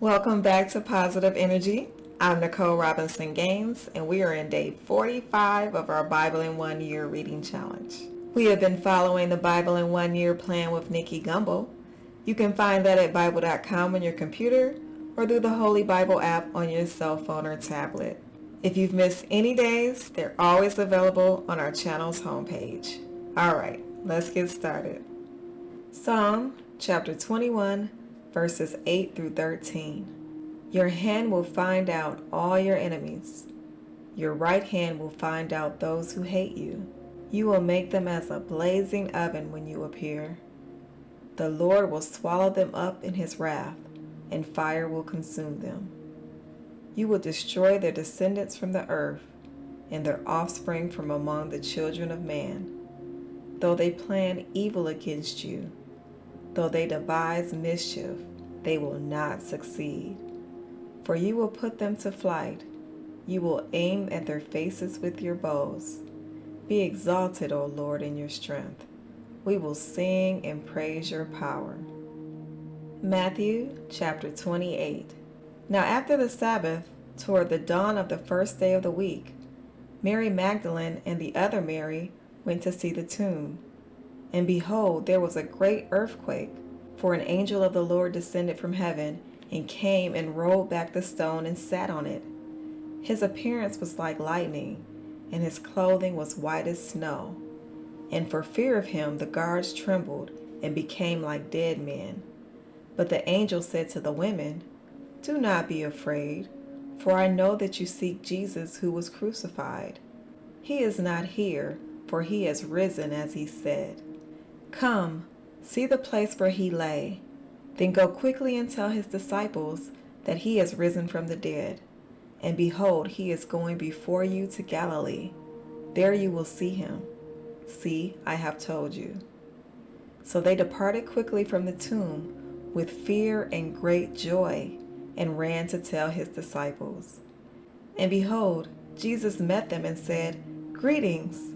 Welcome back to Positive Energy. I'm Nicole Robinson Gaines, and we are in day 45 of our Bible in 1 Year reading challenge. We have been following the Bible in 1 Year plan with Nicky Gumbel. You can find that at Bible.com on your computer or through the Holy Bible app on your cell phone or tablet. If you've missed any days, they're always available on our channel's homepage. All right, let's get started. Psalm chapter 21, verses 8 through 13. Your hand will find out all your enemies. Your right hand will find out those who hate you. You will make them as a blazing oven when you appear. The Lord will swallow them up in his wrath, and fire will consume them. You will destroy their descendants from the earth, and their offspring from among the children of man. Though they plan evil against you, though they devise mischief, they will not succeed. For you will put them to flight. You will aim at their faces with your bows. Be exalted, O Lord, in your strength. We will sing and praise your power. Matthew chapter 28. Now after the Sabbath, toward the dawn of the first day of the week, Mary Magdalene and the other Mary went to see the tomb. And behold, there was a great earthquake, for an angel of the Lord descended from heaven and came and rolled back the stone and sat on it. His appearance was like lightning, and his clothing was white as snow. And for fear of him, the guards trembled and became like dead men. But the angel said to the women, "Do not be afraid, for I know that you seek Jesus who was crucified. He is not here, for he has risen as he said. Come, see the place where he lay. Then go quickly and tell his disciples that he has risen from the dead. And behold, he is going before you to Galilee. There you will see him. See, I have told you." So they departed quickly from the tomb with fear and great joy, and ran to tell his disciples. And behold, Jesus met them and said, "Greetings."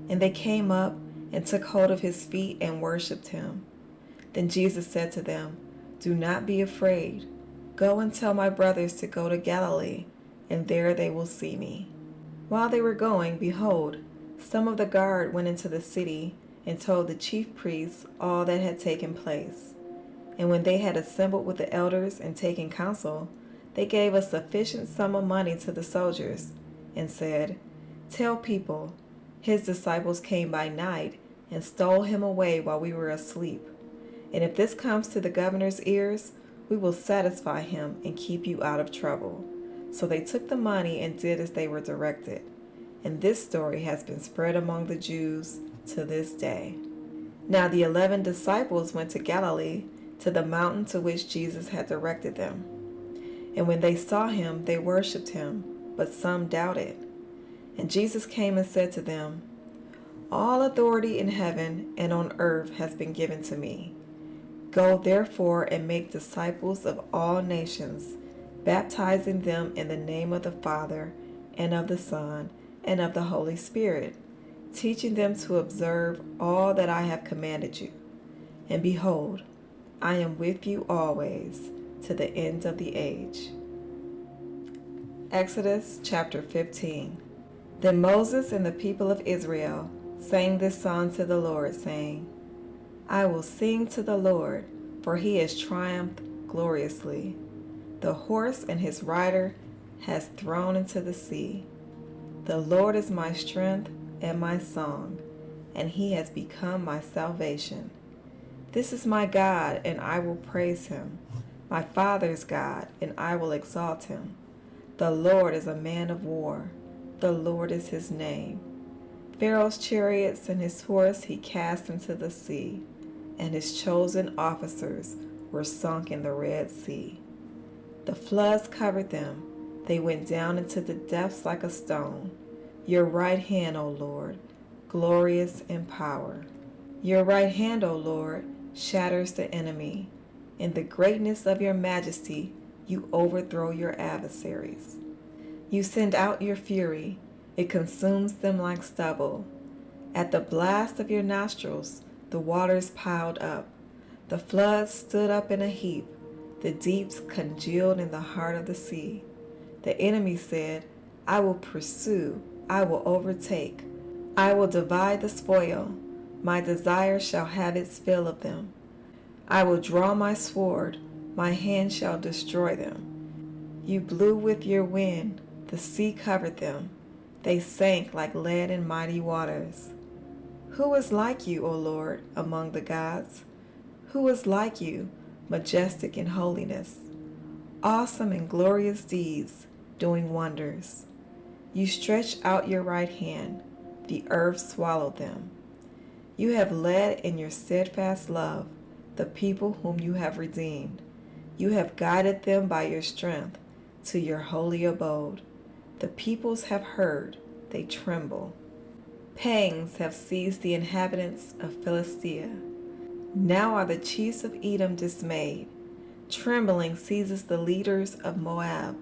And they came up and took hold of his feet and worshipped him. Then Jesus said to them, "Do not be afraid. Go and tell my brothers to go to Galilee, and there they will see me." While they were going, behold, some of the guard went into the city and told the chief priests all that had taken place. And when they had assembled with the elders and taken counsel, they gave a sufficient sum of money to the soldiers, and said, "Tell people, his disciples came by night and stole him away while we were asleep. And if this comes to the governor's ears, we will satisfy him and keep you out of trouble." So they took the money and did as they were directed. And this story has been spread among the Jews to this day. Now the 11 disciples went to Galilee, to the mountain to which Jesus had directed them. And when they saw him, they worshipped him, but some doubted. And Jesus came and said to them, "All authority in heaven and on earth has been given to me. Go therefore and make disciples of all nations, baptizing them in the name of the Father and of the Son and of the Holy Spirit, teaching them to observe all that I have commanded you. And behold, I am with you always to the end of the age." Exodus chapter 15. Then Moses and the people of Israel sang this song to the Lord, saying, "I will sing to the Lord, for he has triumphed gloriously. The horse and his rider has thrown into the sea. The Lord is my strength and my song, and he has become my salvation. This is my God, and I will praise him, my Father's God, and I will exalt him. The Lord is a man of war. The Lord is his name. Pharaoh's chariots and his horse he cast into the sea, and his chosen officers were sunk in the Red Sea. The floods covered them. They went down into the depths like a stone. Your right hand, O Lord, glorious in power. Your right hand, O Lord, shatters the enemy. In the greatness of your majesty, you overthrow your adversaries. You send out your fury. It consumes them like stubble. At the blast of your nostrils, the waters piled up. The floods stood up in a heap. The deeps congealed in the heart of the sea. The enemy said, I will pursue, I will overtake, I will divide the spoil. My desire shall have its fill of them. I will draw my sword, my hand shall destroy them. You blew with your wind, the sea covered them. They sank like lead in mighty waters. Who is like you, O Lord, among the gods? Who is like you, majestic in holiness, awesome in glorious deeds, doing wonders? You stretched out your right hand, the earth swallowed them. You have led in your steadfast love the people whom you have redeemed. You have guided them by your strength to your holy abode. The peoples have heard, they tremble. Pangs have seized the inhabitants of Philistia. Now are the chiefs of Edom dismayed. Trembling seizes the leaders of Moab.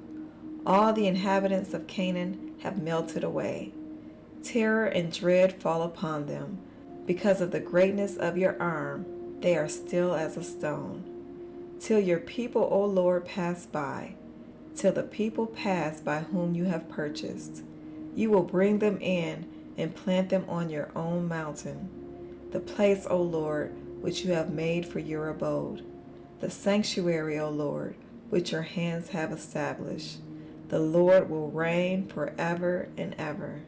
All the inhabitants of Canaan have melted away. Terror and dread fall upon them. Because of the greatness of your arm, they are still as a stone. Till your people, O Lord, pass by, till the people pass by whom you have purchased. You will bring them in and plant them on your own mountain, the place, O Lord, which you have made for your abode, the sanctuary, O Lord, which your hands have established. The Lord will reign forever and ever.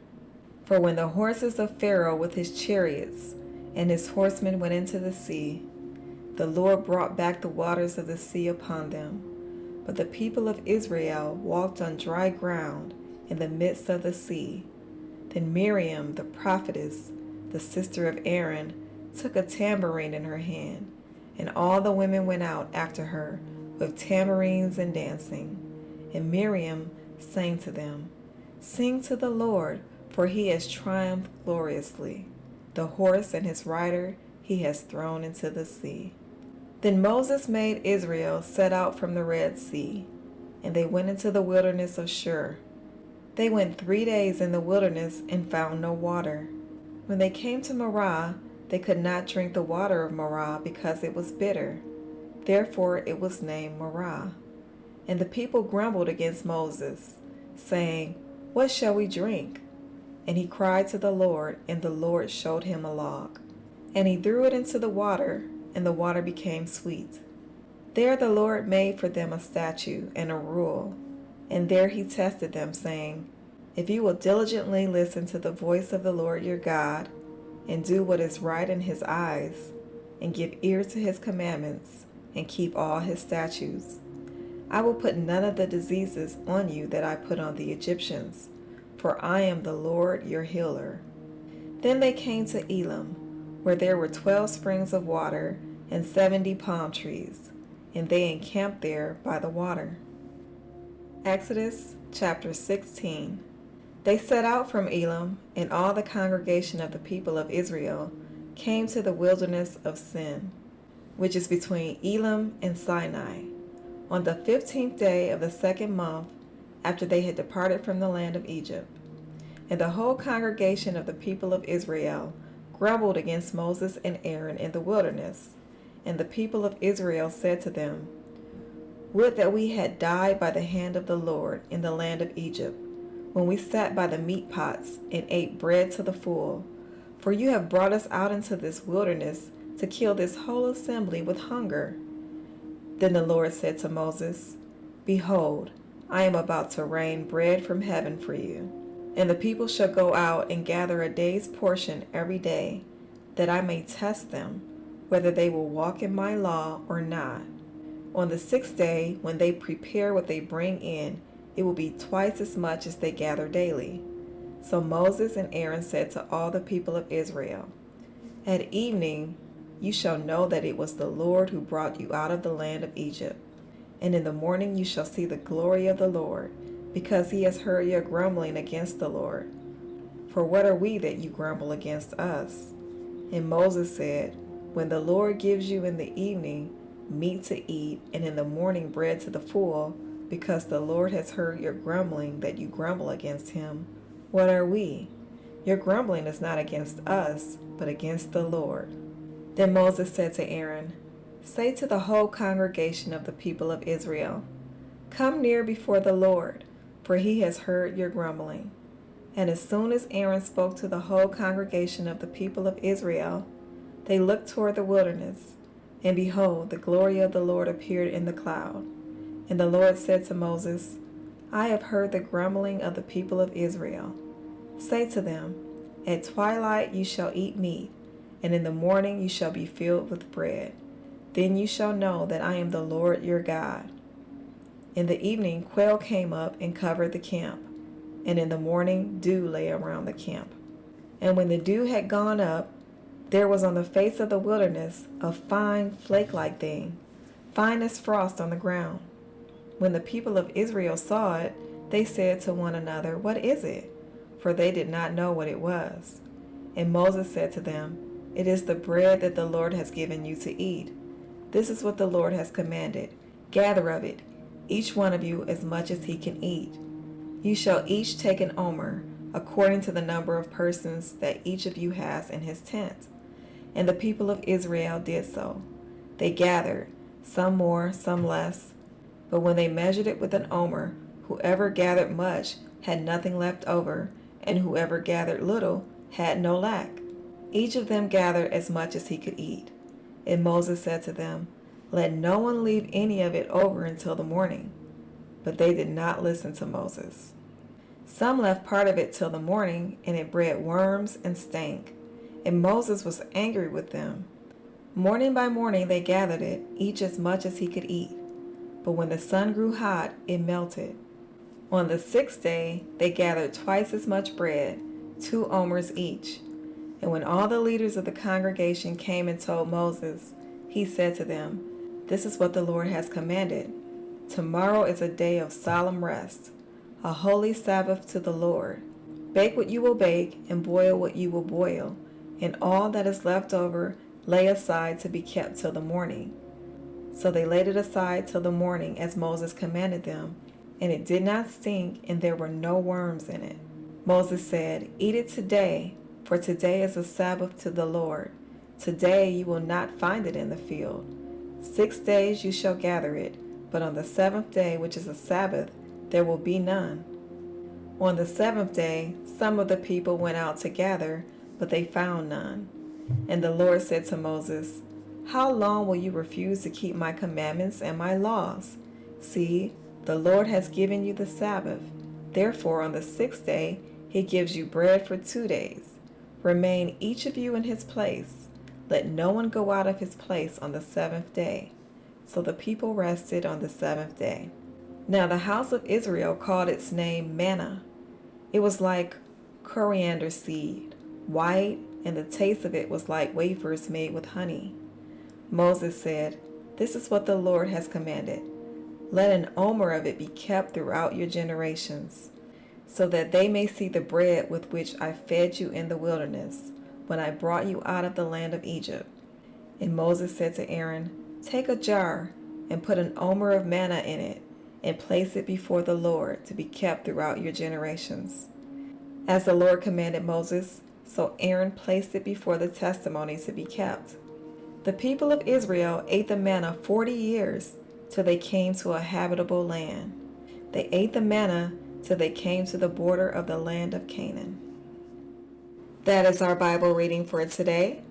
For when the horses of Pharaoh with his chariots and his horsemen went into the sea, the Lord brought back the waters of the sea upon them. But the people of Israel walked on dry ground in the midst of the sea. Then Miriam, the prophetess, the sister of Aaron, took a tambourine in her hand, and all the women went out after her with tambourines and dancing. And Miriam sang to them, Sing to the Lord, for he has triumphed gloriously. The horse and his rider he has thrown into the sea. Then Moses made Israel set out from the Red Sea, and they went into the wilderness of Shur. They went 3 days in the wilderness and found no water. When they came to Marah, they could not drink the water of Marah because it was bitter. Therefore it was named Marah. And the people grumbled against Moses, saying, What shall we drink? And he cried to the Lord, and the Lord showed him a log. And he threw it into the water, and the water became sweet. There the Lord made for them a statute and a rule, and there he tested them, saying, If you will diligently listen to the voice of the Lord your God, and do what is right in his eyes, and give ear to his commandments, and keep all his statutes, I will put none of the diseases on you that I put on the Egyptians, for I am the Lord your healer. Then they came to Elim, where there were 12 springs of water and 70 palm trees, and they encamped there by the water. Exodus chapter 16. They set out from Elim, and all the congregation of the people of Israel came to the wilderness of Sin, which is between Elim and Sinai, on the 15th day of the 2nd month after they had departed from the land of Egypt. And the whole congregation of the people of Israel grumbled against Moses and Aaron in the wilderness. And the people of Israel said to them, Would that we had died by the hand of the Lord in the land of Egypt, when we sat by the meat pots and ate bread to the full. For you have brought us out into this wilderness to kill this whole assembly with hunger. Then the Lord said to Moses, Behold, I am about to rain bread from heaven for you, and the people shall go out and gather a day's portion every day, that I may test them, whether they will walk in my law or not. On the 6th day, when they prepare what they bring in, it will be twice as much as they gather daily. So Moses and Aaron said to all the people of Israel, At evening you shall know that it was the Lord who brought you out of the land of Egypt. And in the morning you shall see the glory of the Lord, because he has heard your grumbling against the Lord. For what are we that you grumble against us? And Moses said, When the Lord gives you in the evening meat to eat, and in the morning bread to the full, because the Lord has heard your grumbling that you grumble against him, what are we? Your grumbling is not against us, but against the Lord. Then Moses said to Aaron, Say to the whole congregation of the people of Israel, come near before the Lord, for he has heard your grumbling. And as soon as Aaron spoke to the whole congregation of the people of Israel, they looked toward the wilderness, and behold, the glory of the Lord appeared in the cloud. And the Lord said to Moses, I have heard the grumbling of the people of Israel. Say to them, at twilight you shall eat meat, and in the morning you shall be filled with bread. Then you shall know that I am the Lord your God. In the evening quail came up and covered the camp, and in the morning dew lay around the camp. And when the dew had gone up, there was on the face of the wilderness a fine flake-like thing, fine as frost on the ground. When the people of Israel saw it, they said to one another, what is it? For they did not know what it was. And Moses said to them, it is the bread that the Lord has given you to eat. This is what the Lord has commanded. Gather of it, each one of you as much as he can eat. You shall each take an omer, according to the number of persons that each of you has in his tent. And the people of Israel did so. They gathered, some more, some less. But when they measured it with an omer, whoever gathered much had nothing left over, and whoever gathered little had no lack. Each of them gathered as much as he could eat. And Moses said to them, let no one leave any of it over until the morning. But they did not listen to Moses. Some left part of it till the morning, and it bred worms and stank. And Moses was angry with them. Morning by morning they gathered it, each as much as he could eat. But when the sun grew hot, it melted. On the sixth day they gathered twice as much bread, 2 omers each. And when all the leaders of the congregation came and told Moses, he said to them, this is what the Lord has commanded. Tomorrow is a day of solemn rest, a holy Sabbath to the Lord. Bake what you will bake, and boil what you will boil, and all that is left over lay aside to be kept till the morning. So they laid it aside till the morning as Moses commanded them, and it did not stink, and there were no worms in it. Moses said, eat it today, for today is a Sabbath to the Lord. Today you will not find it in the field. 6 days you shall gather it, but on the 7th day, which is a Sabbath, there will be none. On the 7th day, some of the people went out to gather, but they found none. And the Lord said to Moses, how long will you refuse to keep my commandments and my laws? See, the Lord has given you the Sabbath. Therefore, on the 6th day, he gives you bread for 2 days. Remain each of you in his place. Let no one go out of his place on the 7th day. So the people rested on the 7th day. Now the house of Israel called its name manna. It was like coriander seed, white, and the taste of it was like wafers made with honey. Moses said, this is what the Lord has commanded. Let an omer of it be kept throughout your generations, so that they may see the bread with which I fed you in the wilderness, when I brought you out of the land of Egypt. And Moses said to Aaron, take a jar and put an omer of manna in it, and place it before the Lord to be kept throughout your generations. As the Lord commanded Moses, so Aaron placed it before the testimony to be kept. The people of Israel ate the manna 40 years till they came to a habitable land. They ate the manna till they came to the border of the land of Canaan. That is our Bible reading for today.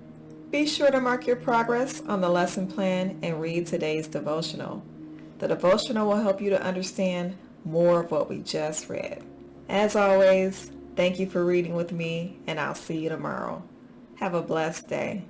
Be sure to mark your progress on the lesson plan and read today's devotional. The devotional will help you to understand more of what we just read. As always, thank you for reading with me, and I'll see you tomorrow. Have a blessed day.